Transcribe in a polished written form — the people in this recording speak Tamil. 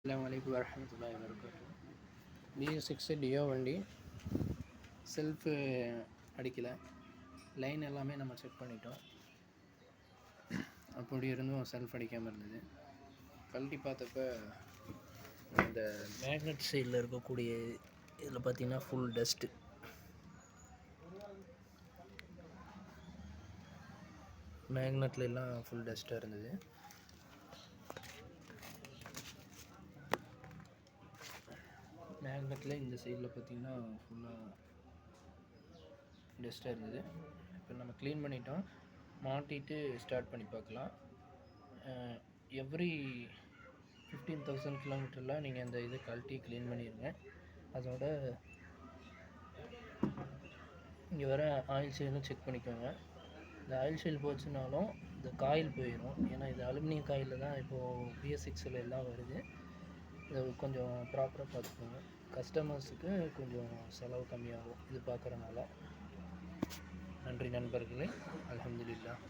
அஸ்ஸலாமு அலைக்கும் வரஹ்மத்துல்லாஹி வபரகாத்துஹு. BS6 டியோ வண்டி செல்ஃபு அடிக்கலை. லைன் எல்லாமே நம்ம செக் பண்ணிட்டோம். அப்படி இருந்தும் செல்ஃப் அடிக்காமல் இருந்தது. கழட்டி பார்த்தப்ப இந்த மேக்னெட் சைடில் இருக்கக்கூடிய இதில் பார்த்திங்கன்னா ஃபுல் டஸ்ட்டு. மேக்னெட்டில் எல்லாம் ஃபுல் டஸ்ட்டாக இருந்தது. மேக்னெட்டில் இந்த சைடில் பார்த்திங்கன்னா ஃபுல்லாக டஸ்ட்டாக இருந்தது. இப்போ நம்ம க்ளீன் பண்ணிட்டோம். மாட்டிட்டு ஸ்டார்ட் பண்ணி பார்க்கலாம். எவ்ரி 15,000 கிலோமீட்டரில் நீங்கள் இந்த இதை கழட்டி க்ளீன் பண்ணிடுங்க. அதோட இங்கே வர ஆயில் சீலும் செக் பண்ணிக்கோங்க. இந்த ஆயில் சீல் போச்சுனாலும் இந்த காயில் போயிடும். ஏன்னா இது அலுமினியம் காயில் தான் இப்போது BS6 எல்லாம் வருது. இதை கொஞ்சம் ப்ராப்பராக பார்த்துக்கோங்க. கஸ்டமர்ஸுக்கு கொஞ்சம் செலவு கம்மியாகும் இது பார்க்குறனால. நன்றி நண்பர்களே. அல்ஹம்துலில்லாஹ்.